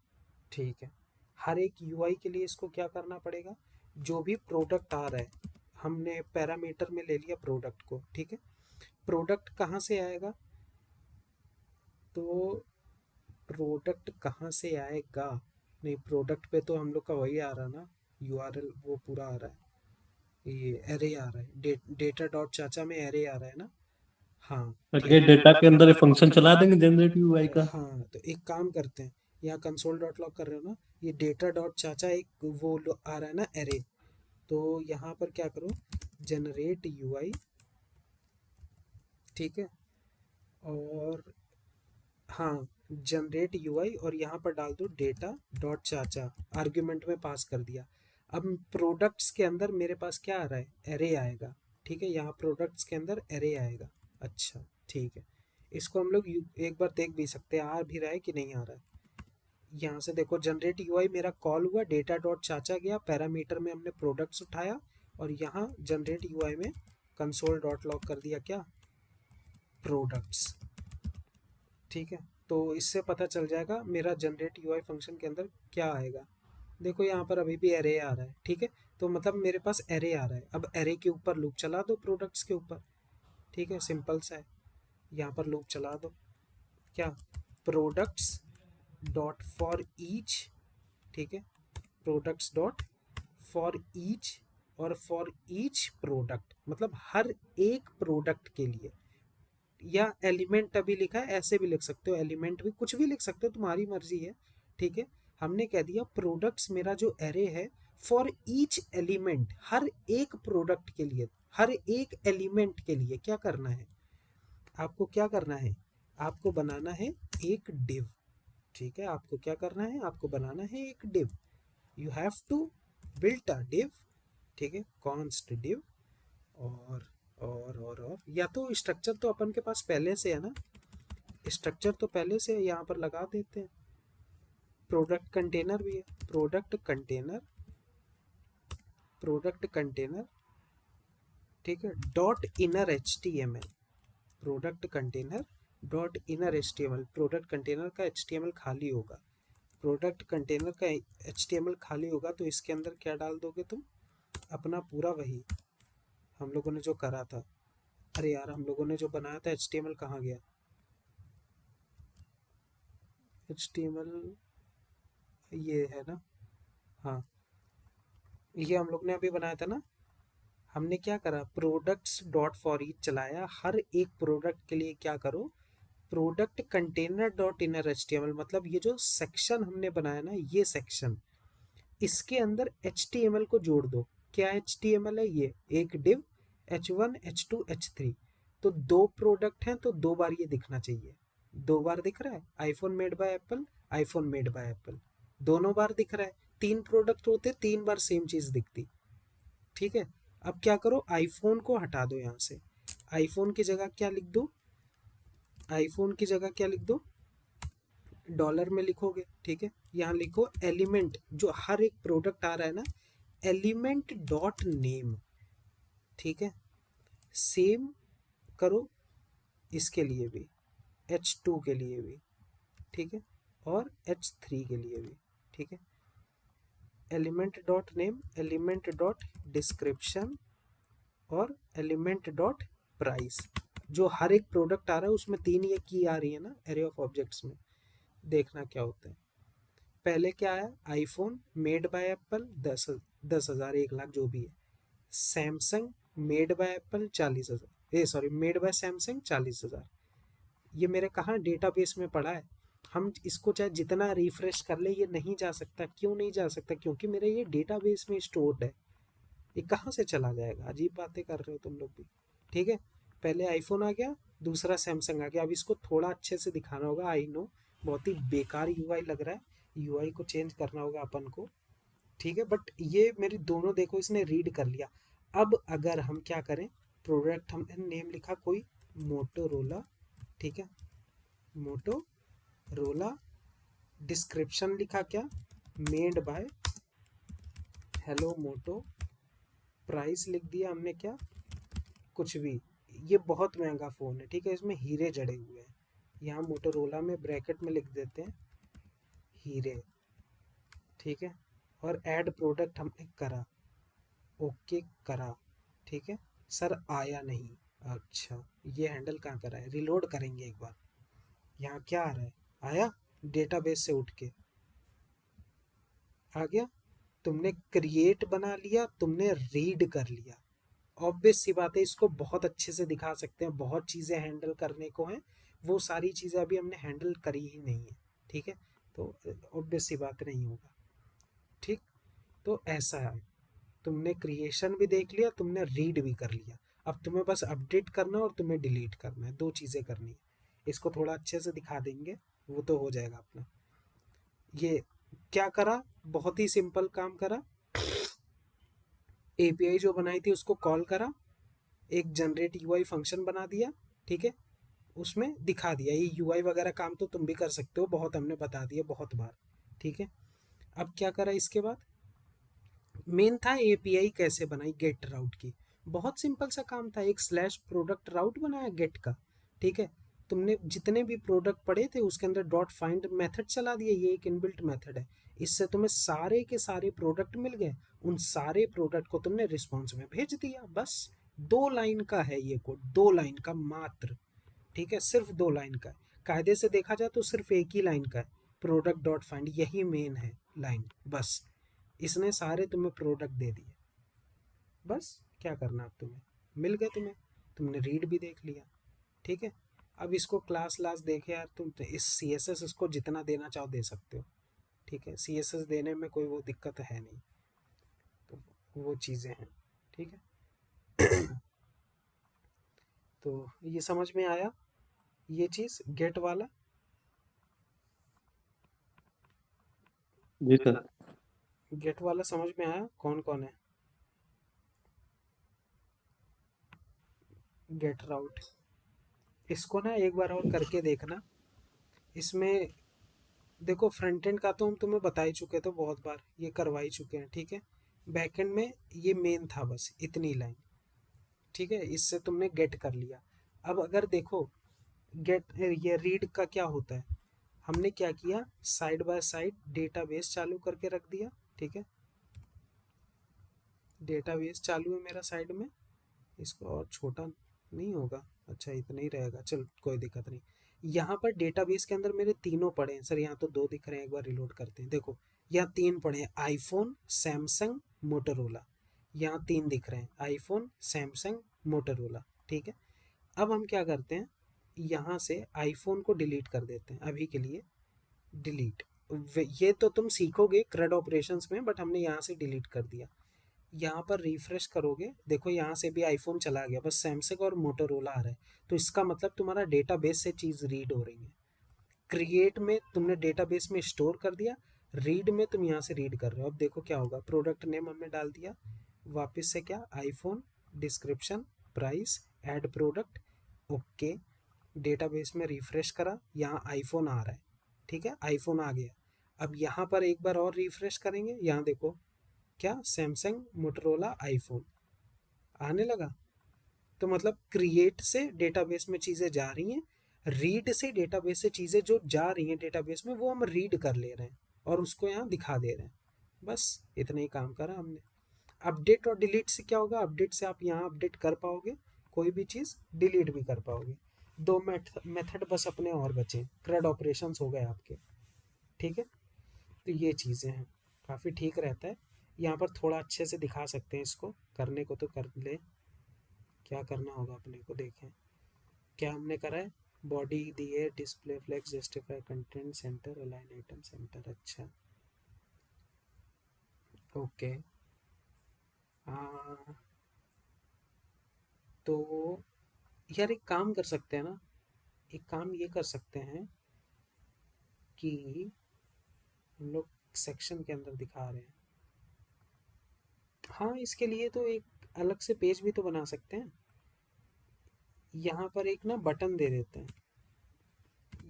ठीक है। हर एक यूआई के लिए इसको क्या करना पड़ेगा, जो भी प्रोडक्ट आ रहा है, हमने पैरामीटर में ले लिया प्रोडक्ट को, ठीक है, प्रोडक्ट कहाँ से आएगा, तो प्रोडक्ट कहाँ से आएगा, नहीं प्रोडक्ट पे तो हम लोग का वही आ रहा ना, यूआरएल वो पूरा आ रहा है, ये एरे आ रहा है, डेटा डॉट चाचा में एरे आ रहा है ना। हाँ, ठीक ये है। डेटा के अंदर ये फंक्शन चला देंगे जनरेट यूआई का। हाँ, तो एक काम करते हैं, यहाँ कंसोल डॉट लॉग कर रहे हो ना, ये डेटा डॉट चाचा एक वो आ रहा है ना एरे, तो यहाँ पर क्या करो, जनरेट यूआई, ठीक है, और हाँ, जनरेट यूआई, और यहाँ पर डाल दो डेटा डॉट चाचा, आर्ग्यूमेंट में पास कर दिया। अब प्रोडक्ट्स के अंदर मेरे पास क्या आ रहा है, एरे आएगा, ठीक है, यहाँ प्रोडक्ट्स के अंदर एरे आएगा। अच्छा, ठीक है, इसको हम लोग एक बार देख भी सकते हैं आ भी रहा है कि नहीं आ रहा है। यहाँ से देखो, जनरेट यूआई मेरा कॉल हुआ, डेटा डॉट चाचा गया, पैरामीटर में हमने प्रोडक्ट्स उठाया, और यहाँ जनरेट यूआई में कंसोल डॉट लॉग कर दिया क्या, प्रोडक्ट्स, ठीक है। तो इससे पता चल जाएगा मेरा जनरेट यूआई फंक्शन के अंदर क्या आएगा। देखो यहाँ पर अभी भी एरे आ रहा है, ठीक है, तो मतलब मेरे पास एरे आ रहा है, अब एरे के ऊपर लूप चला दो प्रोडक्ट्स के ऊपर, ठीक है, सिंपल सा है, यहाँ पर लूप चला दो, क्या, प्रोडक्ट्स डॉट फॉर ईच, ठीक है, प्रोडक्ट्स डॉट फॉर ईच, और फॉर ईच प्रोडक्ट मतलब हर एक प्रोडक्ट के लिए, या एलिमेंट अभी लिखा है ऐसे भी लिख सकते हो, एलिमेंट भी कुछ भी लिख सकते हो, तुम्हारी मर्जी है, ठीक है। हमने कह दिया प्रोडक्ट्स मेरा जो एरे है, फॉर ईच एलिमेंट, हर एक प्रोडक्ट के लिए, हर एक एलिमेंट के लिए क्या करना है, आपको क्या करना है, आपको बनाना है एक डिव, ठीक है, आपको क्या करना है, आपको बनाना है एक div, you have to built a div, ठीक है, कॉन्स्ट डिव, और और या तो स्ट्रक्चर तो अपन के पास पहले से है ना, स्ट्रक्चर तो पहले से यहाँ पर लगा देते हैं, प्रोडक्ट कंटेनर भी है, प्रोडक्ट कंटेनर, प्रोडक्ट कंटेनर, ठीक है, dot inner H T M L, product container dot inner H T M L, product container का एच टी एम एल खाली होगा, प्रोडक्ट कंटेनर का एच टी एम एल खाली होगा, तो इसके अंदर क्या डाल दोगे तुम, अपना पूरा वही हम लोगों ने जो करा था, अरे यार हम लोगों ने जो बनाया था एच टी एम एल कहाँ गया, एच टी एम एल ये है ना, हाँ, ये हम लोग ने अभी बनाया था ना, हमने क्या करा, प्रोडक्ट्स डॉट फॉर ईच चलाया, हर एक प्रोडक्ट के लिए क्या करो, product container dot inner HTML, मतलब ये जो सेक्शन हमने बनाया ना, ये सेक्शन, इसके अंदर एचटीएमएल को जोड़ दो, क्या एचटीएमएल है, ये एक डिव h1 h2 h3, तो दो प्रोडक्ट हैं तो दो बार ये दिखना चाहिए, दो बार दिख रहा है, iPhone made by Apple, iPhone made by Apple, दोनों बार दिख रहा है, तीन प्रोडक्ट होते तीन बार सेम चीज दिखती, ठीक है। अब क्या करो, आईफोन को हटा दो यहाँ से, आईफोन की जगह क्या लिख दो, आईफोन की जगह क्या लिख दो, डॉलर में लिखोगे, ठीक है, यहाँ लिखो एलिमेंट, जो हर एक प्रोडक्ट आ रहा है ना, एलिमेंट डॉट नेम, ठीक है, सेम करो इसके लिए भी, H2 के लिए भी, ठीक है, और H3 के लिए भी, ठीक है, element dot name, element dot description, और एलिमेंट डॉट प्राइस, जो हर एक प्रोडक्ट आ रहा है उसमें तीन ये की आ रही है ना एरे ऑफ ऑब्जेक्ट्स में, देखना क्या होता है। पहले क्या आया, iPhone made by Apple 10,000 1 lakh जो भी है, Samsung made by Apple 40,000, A sorry made by Samsung 40,000, ये मेरे कहाँ डेटाबेस में पड़ा है, हम इसको चाहे जितना रिफ्रेश कर ले ये नहीं जा सकता, क्यों नहीं जा सकता, क्योंकि मेरे ये डेटाबेस में स्टोर्ड है, ये कहाँ से चला जाएगा, अजीब बातें कर रहे हो तुम लोग भी, ठीक है। पहले आईफोन आ गया, दूसरा सैमसंग आ गया, अब इसको थोड़ा अच्छे से दिखाना होगा, आई नो बहुत ही बेकार यूआई लग रहा है, यूआई को चेंज करना होगा अपन को, ठीक है, बट ये मेरी दोनों देखो इसने रीड कर लिया, अब अगर हम क्या करें, प्रोडक्ट हमने नेम लिखा कोई मोटोरोला, ठीक है, मोटोरोला। डिस्क्रिप्शन लिखा क्या, made by hello Moto. Price लिख दिया हमने क्या, कुछ भी। ये बहुत महंगा फ़ोन है, ठीक है, इसमें हीरे जड़े हुए हैं। यहाँ मोटोरोला में ब्रैकेट में लिख देते हैं हीरे, ठीक है। और ऐड प्रोडक्ट हमने करा, ओके करा, ठीक है। सर आया नहीं, अच्छा ये हैंडल कहाँ करा है, रिलोड करेंगे एक बार। यहाँ क्या आ रहा है, आया डेटाबेस से उठ के आ गया। तुमने क्रिएट बना लिया, तुमने रीड कर लिया। ऑब्वियस सी बात है, इसको बहुत अच्छे से दिखा सकते हैं, बहुत चीज़ें हैंडल करने को हैं। वो सारी चीज़ें अभी हमने हैंडल करी ही नहीं है, ठीक है। तो ऑब्वियस सी बात नहीं होगा, ठीक। तो ऐसा है, तुमने क्रिएशन भी देख लिया, तुमने रीड भी कर लिया। अब तुम्हें बस अपडेट करना और तुम्हें डिलीट करना है, दो चीज़ें करनी है। इसको थोड़ा अच्छे से दिखा देंगे, वो तो हो जाएगा अपना। ये क्या करा, बहुत ही सिंपल काम करा। एपीआई जो बनाई थी उसको कॉल करा, एक जनरेट यूआई फंक्शन बना दिया, ठीक है। उसमें दिखा दिया। ये यूआई वगैरह काम तो तुम भी कर सकते हो, बहुत हमने बता दिया बहुत बार, ठीक है। अब क्या करा इसके बाद, मेन था एपीआई कैसे बनाई गेट राउट की। बहुत सिंपल सा काम था, एक स्लैश प्रोडक्ट राउट बनाया गेट का, ठीक है। तुमने जितने भी प्रोडक्ट पढ़े थे उसके अंदर डॉट फाइंड मेथड चला दिया, ये एक इनबिल्ट मेथड है। इससे तुम्हें सारे के सारे प्रोडक्ट मिल गए। उन सारे प्रोडक्ट को तुमने रिस्पॉन्स में भेज दिया, बस। 2 लाइन का है ये कोड, 2 लाइन का मात्र, ठीक है, सिर्फ 2 लाइन का है। कायदे से देखा जाए तो सिर्फ एक ही लाइन का है, प्रोडक्ट डॉट फाइंड, यही मेन है लाइन, बस। इसने सारे तुम्हें प्रोडक्ट दे दिए, बस। क्या करना अब तुम्हें, मिल गए तुम्हें, तुमने रीड भी देख लिया, ठीक है। अब इसको क्लास क्लास देखे यार, तुम तो इस सी एस एस इसको जितना देना चाहो दे सकते हो, ठीक है। सी एस एस देने में कोई वो दिक्कत है नहीं, तो वो चीज़ें हैं, ठीक है। तो ये समझ में आया, ये चीज़ गेट वाला। जी सर। गेट वाला समझ में आया, कौन कौन है। गेट राउट, इसको ना एक बार और करके देखना। इसमें देखो, फ्रंट एंड का तो हम तुम्हें बता ही चुके थे बहुत बार, ये करवा ही चुके हैं, ठीक है। बैक एंड में ये मेन था, बस इतनी लाइन, ठीक है। इससे तुमने गेट कर लिया। अब अगर देखो, गेट ये रीड का क्या होता है, हमने क्या किया, साइड बाय साइड डेटाबेस चालू करके रख दिया, ठीक है। डेटाबेस चालू है मेरा साइड में, इसको और छोटा नहीं होगा, अच्छा इतना ही रहेगा, चल कोई दिक्कत नहीं। यहाँ पर डेटाबेस के अंदर मेरे तीनों पड़े हैं सर, यहाँ तो 2 दिख रहे हैं, एक बार रिलोड करते हैं, देखो यहाँ 3 पड़े हैं, आईफोन सैमसंग मोटोरोला। यहाँ 3 दिख रहे हैं, आईफोन सैमसंग मोटोरोला, ठीक है। अब हम क्या करते हैं, यहाँ से आईफोन को डिलीट कर देते हैं अभी के लिए, डिलीट। ये तो तुम सीखोगे CRUD ऑपरेशंस में, बट हमने यहाँ से डिलीट कर दिया। यहाँ पर रिफ्रेश करोगे, देखो यहाँ से भी आईफोन चला गया, बस सैमसंग और मोटोरोला आ रहा है। तो इसका मतलब तुम्हारा डेटाबेस से चीज़ रीड हो रही है। क्रिएट में तुमने डेटाबेस में स्टोर कर दिया, रीड में तुम यहाँ से रीड कर रहे हो। अब देखो क्या होगा, प्रोडक्ट नेम हमने डाल दिया, वापस से क्या, iPhone, description, price, add product, okay. Database में रिफ्रेश करा, यहाँ आईफोन आ रहा है, ठीक है, आईफोन आ गया। अब यहाँ पर एक बार और रिफ्रेश करेंगे, यहाँ देखो क्या, सैमसंग मोटरोला आईफोन आने लगा। तो मतलब क्रिएट से डेटाबेस में चीज़ें जा रही हैं, रीड से डेटाबेस से चीज़ें जो जा रही हैं डेटाबेस में, वो हम रीड कर ले रहे हैं और उसको यहाँ दिखा दे रहे हैं, बस इतना ही काम करा हमने। अपडेट और डिलीट से क्या होगा, अपडेट से आप यहाँ अपडेट कर पाओगे कोई भी चीज़, डिलीट भी कर पाओगे। 2 मेथड बस अपने और बचे, CRUD ऑपरेशंस हो गए आपके, ठीक है। तो ये चीज़ें हैं, काफ़ी ठीक रहता है। यहाँ पर थोड़ा अच्छे से दिखा सकते हैं, इसको करने को तो कर ले, क्या करना होगा अपने को देखें। क्या हमने करा है, बॉडी दी है, display flex, justify content, center, align item center, अच्छा ओके। हाँ, तो यार एक काम कर सकते हैं ना, एक काम ये कर सकते हैं कि हम लोग सेक्शन के अंदर दिखा रहे हैं। हाँ, इसके लिए तो एक अलग से पेज भी तो बना सकते हैं। यहाँ पर एक ना बटन दे देते हैं,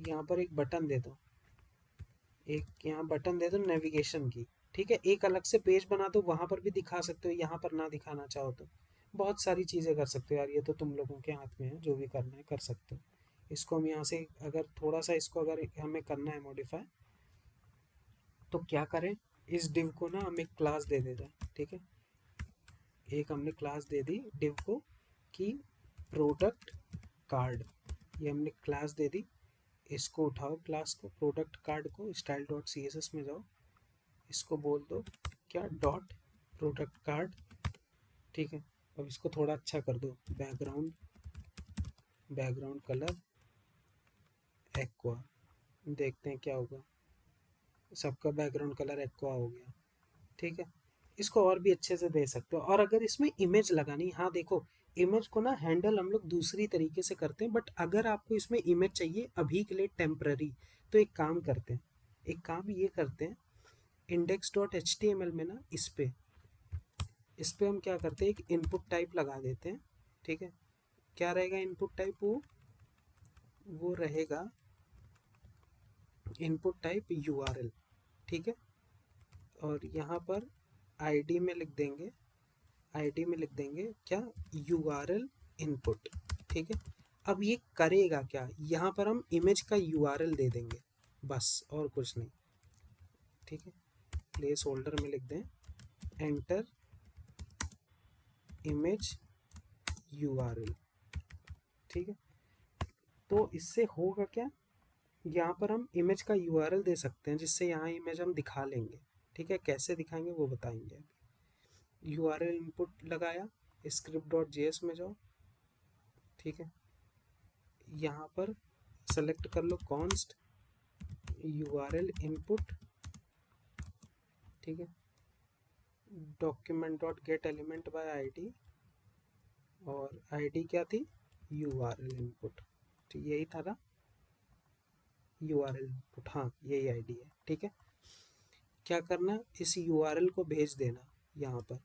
यहाँ पर एक बटन दे दो, एक यहाँ बटन दे दो नेविगेशन की, ठीक है। एक अलग से पेज बना दो, वहाँ पर भी दिखा सकते हो, यहाँ पर ना दिखाना चाहो तो। बहुत सारी चीज़ें कर सकते हो यार, ये तो तुम लोगों के हाथ में है, जो भी करना है कर सकते हो। इसको हम यहाँ से अगर थोड़ा सा इसको अगर हमें करना है मॉडिफाई, तो क्या करें, इस डिव को ना हम एक क्लास दे देते हैं, ठीक है। एक हमने क्लास दे दी डिव को कि प्रोडक्ट कार्ड, ये हमने क्लास दे दी। इसको उठाओ क्लास को, प्रोडक्ट कार्ड को, style dot C S S में जाओ, इसको बोल दो क्या, डॉट प्रोडक्ट कार्ड, ठीक है। अब इसको थोड़ा अच्छा कर दो, बैकग्राउंड, बैकग्राउंड कलर एक्वा, देखते हैं क्या होगा। सबका बैकग्राउंड कलर एक्वा हो गया, ठीक है। इसको और भी अच्छे से दे सकते हो। और अगर इसमें इमेज लगानी, हाँ देखो, इमेज को ना हैंडल हम लोग दूसरी तरीके से करते हैं, बट अगर आपको इसमें इमेज चाहिए अभी के लिए टेम्पररी, तो एक काम करते हैं, एक काम ये करते हैं, index dot H T M L में ना इस पे हम क्या करते हैं, एक इनपुट टाइप लगा देते हैं, ठीक है। क्या रहेगा इनपुट टाइप, वो रहेगा इनपुट टाइप URL, ठीक है। और यहाँ पर आईडी में लिख देंगे, आईडी में लिख देंगे क्या, URL इनपुट, ठीक है। अब ये करेगा क्या, यहाँ पर हम इमेज का URL दे देंगे, बस और कुछ नहीं, ठीक है। प्लेस होल्डर में लिख दें एंटर इमेज URL, ठीक है। तो इससे होगा क्या, यहाँ पर हम इमेज का URL दे सकते हैं, जिससे यहाँ इमेज हम दिखा लेंगे, ठीक है। कैसे दिखाएंगे वो बताएंगे अभी। URL इनपुट लगाया, स्क्रिप्ट डॉट JS में जाओ, ठीक है। यहाँ पर सेलेक्ट कर लो कॉन्स्ट URL इनपुट, ठीक है। Document dot gate element by ID, और आईडी क्या थी, URL इनपुट, ठीक, यही था ना, URL इनपुट, हाँ यही आईडी है, ठीक है। क्या करना, इस URL को भेज देना यहाँ पर,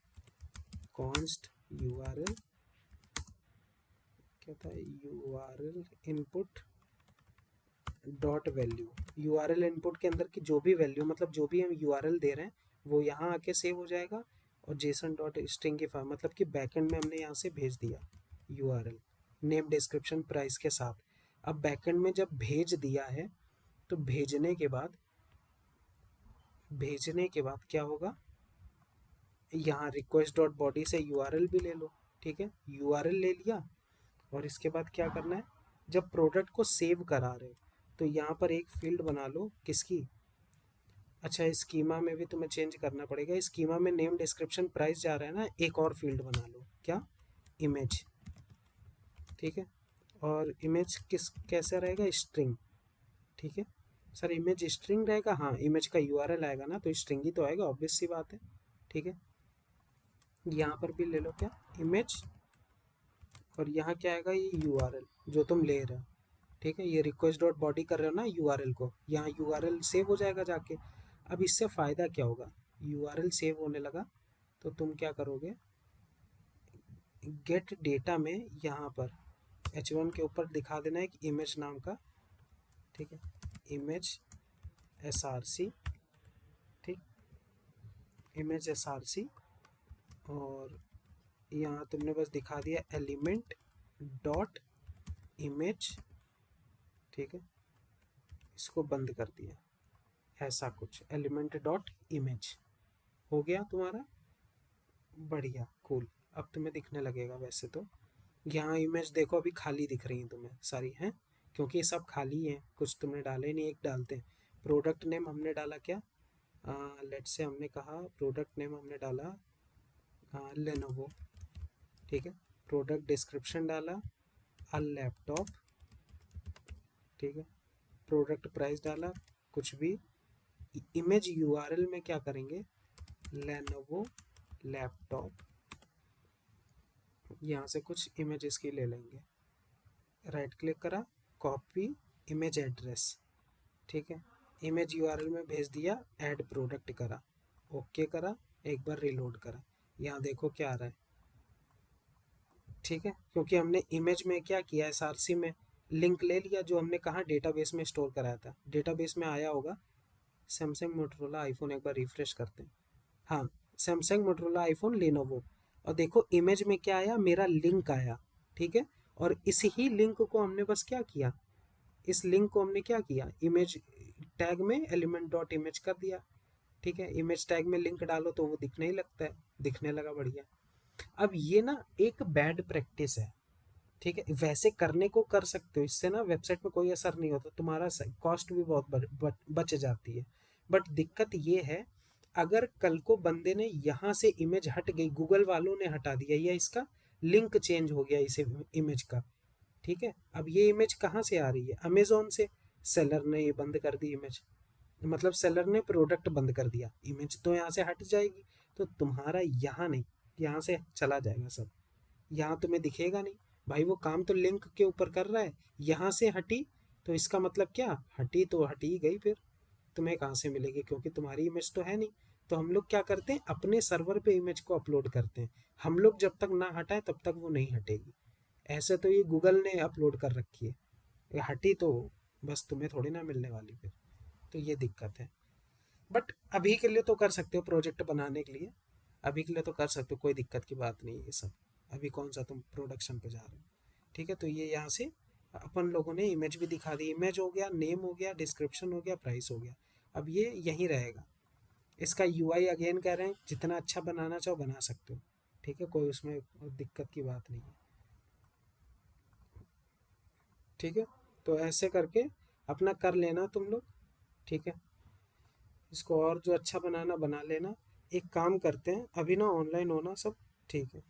कॉन्स्ट URL, क्या था, URL input dot value, URL input के अंदर की जो भी वैल्यू, मतलब जो भी हम URL दे रहे हैं वो यहाँ आके सेव हो जाएगा, और जेसन डॉट स्ट्रिंगिफाई, मतलब कि बैकएंड में हमने यहाँ से भेज दिया URL नेम डिस्क्रिप्शन प्राइस के साथ। अब बैकएंड में जब भेज दिया है, तो भेजने के बाद क्या होगा, यहाँ रिक्वेस्ट डॉट बॉडी से URL भी ले लो, ठीक है। URL ले लिया, और इसके बाद क्या करना है, जब प्रोडक्ट को सेव करा रहे हो, तो यहाँ पर एक फील्ड बना लो, किसकी, अच्छा स्कीमा में भी तुम्हें चेंज करना पड़ेगा, स्कीमा में नेम डिस्क्रिप्शन प्राइस जा रहा है ना, एक और फील्ड बना लो, क्या, इमेज, ठीक है। और इमेज किस कैसे रहेगा, स्ट्रिंग, ठीक है। सर इमेज स्ट्रिंग रहेगा, हाँ इमेज का URL आएगा ना, तो स्ट्रिंग ही तो आएगा, ऑब्वियस सी बात है, ठीक है। यहाँ पर भी ले लो क्या, इमेज, और यहाँ क्या आएगा, ये URL जो तुम ले रहे हो, ठीक है। ये रिक्वेस्ट डॉट बॉडी कर रहे हो ना URL को, यहाँ URL सेव हो जाएगा जाके। अब इससे फ़ायदा क्या होगा, URL सेव होने लगा, तो तुम क्या करोगे, गेट डेटा में यहाँ पर H1 के ऊपर दिखा देना एक इमेज नाम का, ठीक है, इमेज SRC, ठीक, इमेज SRC, और यहाँ तुमने बस दिखा दिया एलिमेंट डॉट इमेज, ठीक है। इसको बंद कर दिया, ऐसा कुछ एलिमेंट डॉट इमेज हो गया तुम्हारा, बढ़िया कूल। अब तुम्हें दिखने लगेगा, वैसे तो यहाँ इमेज देखो अभी खाली दिख रही है तुम्हें सारी, हैं क्योंकि ये सब खाली हैं, कुछ तुमने डाले नहीं, एक डालते हैं। प्रोडक्ट नेम हमने डाला क्या, लेट से हमने कहा प्रोडक्ट नेम हमने डाला लेनोवो, ठीक है। प्रोडक्ट डिस्क्रिप्शन डाला लैपटॉप, ठीक है। प्रोडक्ट प्राइस डाला कुछ भी, इमेज URL में क्या करेंगे, लेनोवो लैपटॉप, यहाँ से कुछ इमेजेस की ले लेंगे, राइट क्लिक करा, कॉपी इमेज एड्रेस, ठीक है। इमेज URL में भेज दिया, ऐड प्रोडक्ट करा, ओके करा, एक बार रिलोड करा, यहाँ देखो क्या आ रहा है, ठीक है, क्योंकि हमने इमेज में क्या किया, एसआरसी में लिंक ले लिया जो हमने कहाँ डेटाबेस में स्टोर कराया था, डेटाबेस में आया होगा सैमसंग मोटरोला आईफोन, एक बार रिफ्रेश करते हैं। हाँ, सैमसंग मोटरोला आईफोन लेनोवो, और देखो इमेज में क्या आया, मेरा लिंक आया। ठीक है, और इस ही लिंक को हमने बस क्या किया, इस लिंक को हमने क्या किया, इमेज टैग में एलिमेंट डॉट इमेज कर दिया। ठीक है, इमेज टैग में लिंक डालो तो वो दिखने ही लगता है, दिखने लगा, बढ़िया। अब ये ना एक बैड प्रैक्टिस है। ठीक है, वैसे करने को कर सकते हो, इससे ना वेबसाइट में कोई असर नहीं होता, तुम्हारा कॉस्ट भी बहुत बच जाती है। बट दिक्कत ये है, अगर कल को बंदे ने यहाँ से इमेज हट गई, गूगल वालों ने हटा दिया या इसका लिंक चेंज हो गया इस इमेज का, ठीक है, अब ये इमेज कहाँ से आ रही है, अमेजोन से, सेलर ने ये बंद कर दी इमेज, मतलब सेलर ने प्रोडक्ट बंद कर दिया, इमेज तो यहाँ से हट जाएगी, तो तुम्हारा यहाँ नहीं, यहाँ से चला जाएगा सब, यहाँ तुम्हें दिखेगा नहीं। भाई वो काम तो लिंक के ऊपर कर रहा है, यहाँ से हटी तो इसका मतलब क्या, हटी तो हटी ही गई, फिर तुम्हें कहाँ से मिलेगी, क्योंकि तुम्हारी इमेज तो है नहीं। तो हम लोग क्या करते हैं, अपने सर्वर पे इमेज को अपलोड करते हैं, हम लोग जब तक ना हटाए तब तक वो नहीं हटेगी। ऐसे तो ये गूगल ने अपलोड कर रखी है, ये हटी तो बस तुम्हें थोड़ी ना मिलने वाली फिर, तो ये दिक्कत है। बट अभी के लिए तो कर सकते हो, प्रोजेक्ट बनाने के लिए अभी के लिए तो कर सकते हो, कोई दिक्कत की बात नहीं है ये सब। अभी कौन सा तुम प्रोडक्शन पे जा रहे हो। ठीक है, तो ये यहाँ से अपन लोगों ने इमेज भी दिखा दी, इमेज हो गया, नेम हो गया, डिस्क्रिप्शन हो गया, प्राइस हो गया। अब ये यहीं रहेगा। इसका यूआई अगेन कह रहे हैं जितना अच्छा बनाना चाहो बना सकते हो। ठीक है, कोई उसमें दिक्कत की बात नहीं है। ठीक है, तो ऐसे करके अपना कर लेना तुम लोग। ठीक है, इसको और जो अच्छा बनाना बना लेना। एक काम करते हैं, अभी ना ऑनलाइन होना सब ठीक है,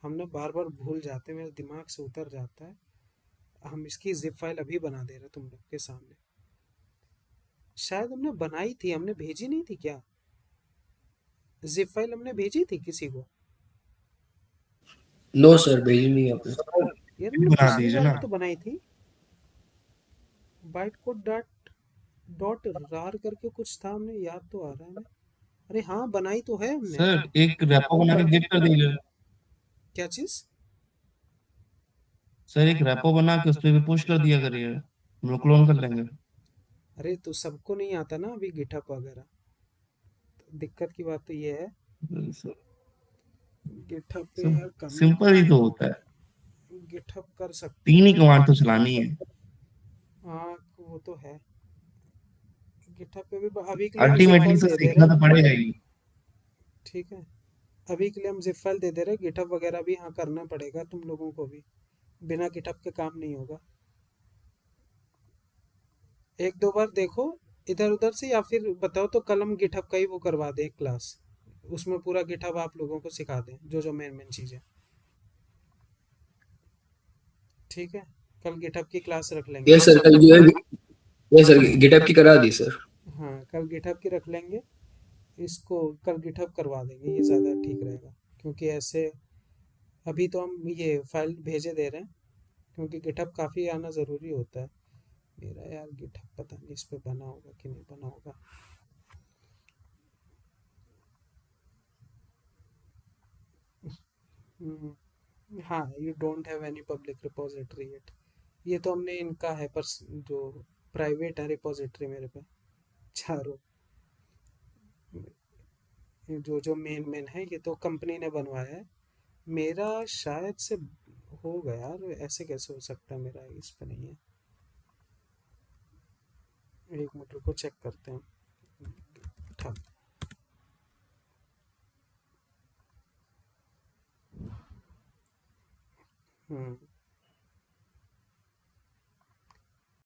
हमने बार बार भूल जाते हैं, मेरे दिमाग से उतर जाता है। हम इसकी जिप फाइल अभी बना दे रहे तुम लोग के सामने, शायद हमने बनाई थी, हमने भेजी नहीं थी क्या, जिप फाइल हमने भेजी थी किसी को। नो सर, भेजी नहीं आपने। यार भी हमने बना पिछली दीजिए बार ना। भी तो बनाई थी, बाइट कोड डॉट डॉट रार करके कुछ था, हमने याद तो आ रहा है हमें। अरे हाँ, बनाई तो है हमने। सर एक रैपो बना के गिफ्ट कर दीजिए। क्या चीज। सर एक रैपो बना के उस पर भी पुश कर दिया करिए, हम लोग क्लोन कर लेंगे। अरे तो सबको नहीं आता ना अभी गिटहब वगैरह, तो दिक्कत की बात तो ये है, सर गिटहब पे सब यार करना सिंपल ही तो पड़ेगा, होता है, गिटहब कर सकते हैं। 3 ही कमांड तो चलानी है। हाँ वो तो है, गिटहब पे भी अभी के लिए हम जिप अल्टीमेटली फाइल सर दे दे रहे सीखना हैं। तो पड़ेगा ही। ठीक है, अभी के लिए हम जिप फाइल दे दे रहे हैं, गिटहब वगैरह भी हाँ करना पड़ेगा तुम लोगों को भी, बिना गिटहब के काम नहीं होगा। एक दो बार देखो इधर उधर से, या फिर बताओ तो कल हम गिटहब का ही वो करवा दें एक क्लास, उसमें पूरा गिटहब आप लोगों को सिखा दें, जो जो मेन मेन चीज़ें। ठीक है, कल गिटहब की क्लास रख लेंगे। यस सर, कल जो है, यस सर, गिटअप की करा दी सर। हाँ कल गिटहब की रख लेंगे, इसको कल गिटहब करवा देंगे, ये ज़्यादा ठीक रहेगा। क्योंकि ऐसे अभी तो हम ये फाइल भेजे दे रहे हैं, क्योंकि गिटहब काफ़ी आना ज़रूरी होता है। मेरा यार गिटहब पता नहीं इस पे बना होगा कि नहीं बना होगा। हाँ, you don't have any public repository yet, ये तो हमने इनका है, पर जो प्राइवेट है रिपोजिटरी मेरे पे चारों, जो जो मेन मेन है ये तो कंपनी ने बनवाया है। मेरा शायद से होगा यार, ऐसे कैसे हो सकता है, मेरा इस पे नहीं है। एक मिनट को चेक करते हैं। ठीक। हम्म